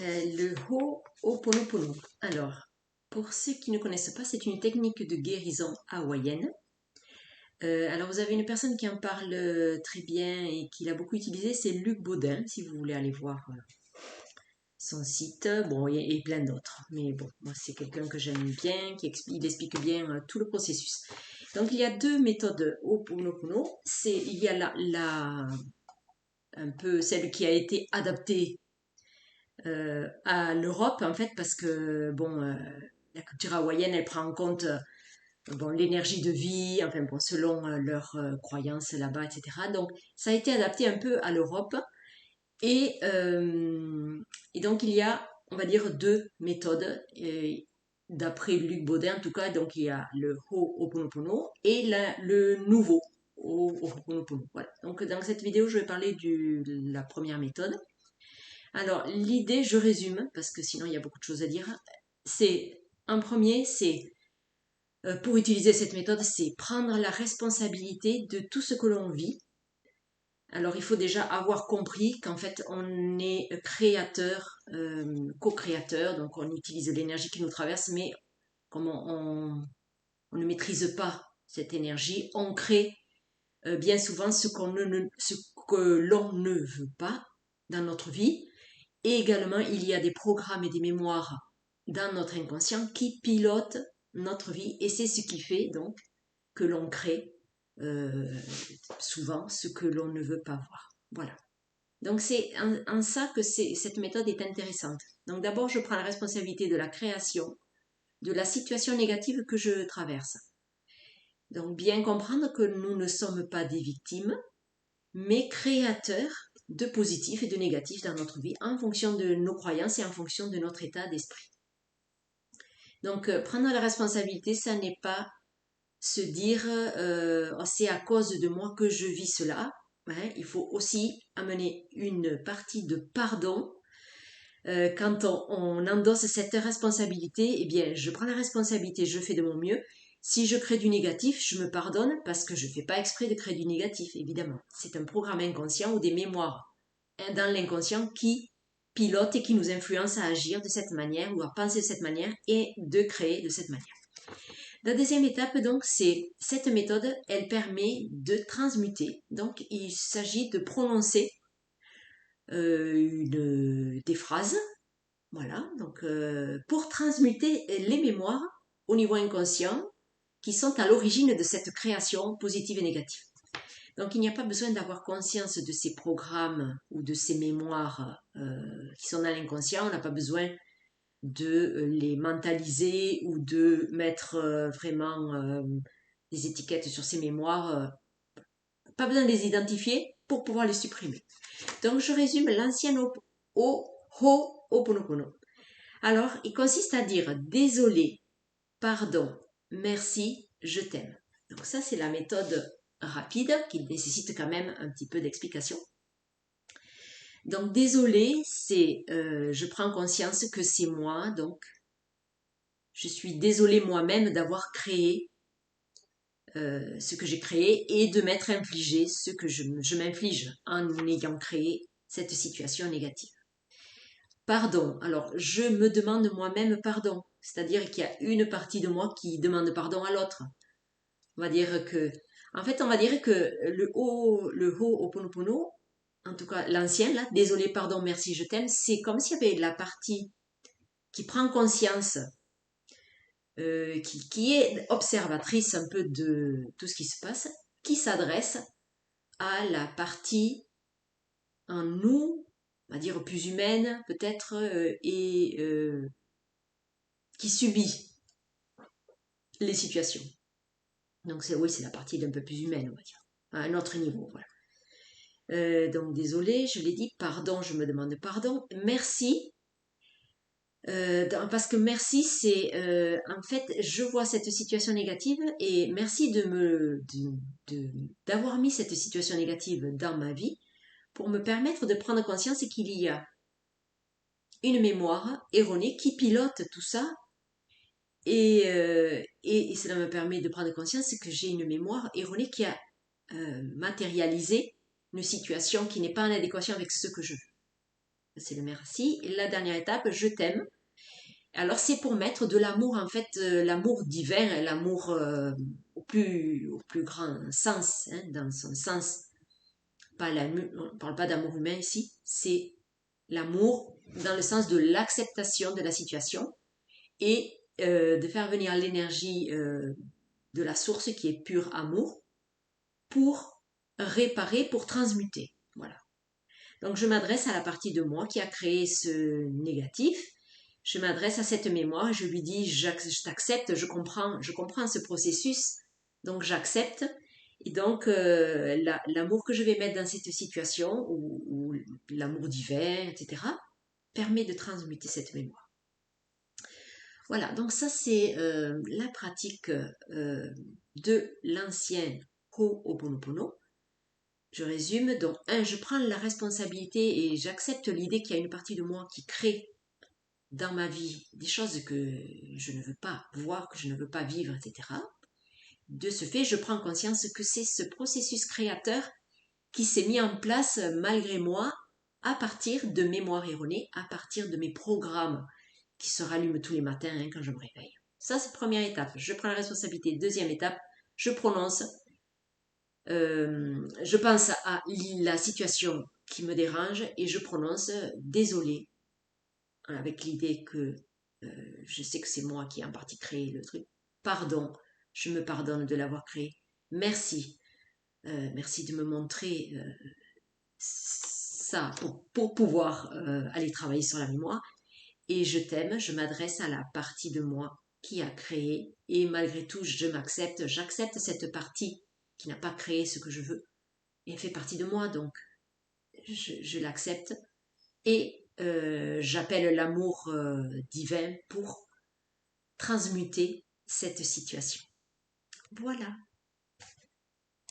Le Ho'oponopono. Alors, pour ceux qui ne connaissent pas, c'est une technique de guérison hawaïenne. Alors, vous avez une personne qui en parle très bien et qui l'a beaucoup utilisé, c'est Luc Baudin, si vous voulez aller voir son site. Bon, et plein d'autres. Mais bon, moi, c'est quelqu'un que j'aime bien, il explique bien tout le processus. Donc, il y a deux méthodes Ho'oponopono. Il y a un peu celle qui a été adaptée à l'Europe en fait parce que bon la culture hawaïenne elle prend en compte bon l'énergie de vie enfin bon selon leurs croyances là-bas etc. Donc ça a été adapté un peu à l'Europe et, euh, et donc il y a on va dire deux méthodes d'après Luc Baudin en tout cas. Donc il y a le Ho'oponopono et le nouveau Ho'oponopono. Voilà, donc dans cette vidéo je vais parler de la première méthode. Alors, l'idée, je résume, parce que sinon il y a beaucoup de choses à dire, c'est, en premier, c'est, pour utiliser cette méthode, c'est prendre la responsabilité de tout ce que l'on vit. Alors, il faut déjà avoir compris qu'en fait, on est créateur, co-créateur, donc on utilise l'énergie qui nous traverse, mais comme on ne maîtrise pas cette énergie, on crée bien souvent ce que l'on ne veut pas dans notre vie. Et également, il y a des programmes et des mémoires dans notre inconscient qui pilotent notre vie et c'est ce qui fait donc que l'on crée euh, souvent ce que l'on ne veut pas voir. Voilà. Donc c'est en ça que cette méthode est intéressante. Donc d'abord, je prends la responsabilité de la création de la situation négative que je traverse. Donc bien comprendre que nous ne sommes pas des victimes, mais créateurs de positif et de négatif dans notre vie en fonction de nos croyances et en fonction de notre état d'esprit. Donc, prendre la responsabilité, ça n'est pas se dire oh, c'est à cause de moi que je vis cela. Hein. Il faut aussi amener une partie de pardon. Quand on endosse cette responsabilité, eh bien, je prends la responsabilité, je fais de mon mieux. Si je crée du négatif, je me pardonne parce que je ne fais pas exprès de créer du négatif, évidemment. C'est un programme inconscient ou des mémoires dans l'inconscient qui pilote et qui nous influence à agir de cette manière ou à penser de cette manière et de créer de cette manière. La deuxième étape, donc, c'est cette méthode, elle permet de transmuter. Donc, il s'agit de prononcer des phrases, voilà, donc pour transmuter les mémoires au niveau inconscient qui sont à l'origine de cette création positive et négative. Donc, il n'y a pas besoin d'avoir conscience de ces programmes ou de ces mémoires qui sont dans l'inconscient. On n'a pas besoin de les mentaliser ou de mettre vraiment des étiquettes sur ces mémoires. Pas besoin de les identifier pour pouvoir les supprimer. Donc, je résume l'ancien Ho'oponopono. Alors, il consiste à dire désolé, pardon, merci, je t'aime. Donc ça, c'est la méthode rapide qui nécessite quand même un petit peu d'explication. Donc désolé, c'est je prends conscience que c'est moi, donc je suis désolée moi-même d'avoir créé ce que j'ai créé et de m'être infligé ce que je m'inflige en ayant créé cette situation négative. Pardon, alors je me demande moi-même pardon, c'est-à-dire qu'il y a une partie de moi qui demande pardon à l'autre. On va dire que, en fait, on va dire que le Ho'oponopono, en tout cas l'ancien, là, désolé, pardon, merci, je t'aime, c'est comme s'il y avait la partie qui prend conscience, qui est observatrice un peu de tout ce qui se passe, qui s'adresse à la partie en nous, on va dire plus humaine peut-être, et qui subit les situations. Donc c'est oui, c'est la partie d'un peu plus humaine, on va dire, à un autre niveau, voilà. Donc désolé, je l'ai dit, pardon, je me demande pardon, merci, parce que merci, c'est en fait, je vois cette situation négative et merci d'avoir mis cette situation négative dans ma vie pour me permettre de prendre conscience qu'il y a une mémoire erronée qui pilote tout ça et cela me permet de prendre conscience que j'ai une mémoire erronée qui a matérialisé une situation qui n'est pas en adéquation avec ce que je veux. c'est le merci. Et la dernière étape, je t'aime. Alors c'est pour mettre de l'amour, en fait, l'amour divin, l'amour au plus grand sens, hein, dans son sens. On ne parle pas d'amour humain ici, c'est l'amour dans le sens de l'acceptation de la situation et de faire venir l'énergie de la source qui est pur amour pour réparer, pour transmuter. Voilà. Donc je m'adresse à la partie de moi qui a créé ce négatif. Je m'adresse à cette mémoire, je lui dis je t'accepte, je comprends ce processus, donc j'accepte. Et donc l'amour que je vais mettre dans cette situation, ou l'amour divin, etc., permet de transmuter cette mémoire. Voilà, donc ça c'est la pratique de l'ancien Ho'oponopono. Je résume, donc je prends la responsabilité et j'accepte l'idée qu'il y a une partie de moi qui crée dans ma vie des choses que je ne veux pas voir, que je ne veux pas vivre, etc. De ce fait, je prends conscience que c'est ce processus créateur qui s'est mis en place malgré moi à partir de mémoires erronées, à partir de mes programmes qui se rallument tous les matins quand je me réveille. Ça, c'est la première étape. Je prends la responsabilité. Deuxième étape, je prononce. Je pense à la situation qui me dérange et je prononce désolé, avec l'idée que je sais que c'est moi qui ai en partie créé le truc. Pardon, je me pardonne de l'avoir créé. Merci. Merci de me montrer ça pour pouvoir aller travailler sur la mémoire. Et je t'aime, je m'adresse à la partie de moi qui a créé. Et malgré tout, je m'accepte, j'accepte cette partie qui n'a pas créé ce que je veux. Et elle fait partie de moi, donc je l'accepte. Et j'appelle l'amour divin pour transmuter cette situation. Voilà.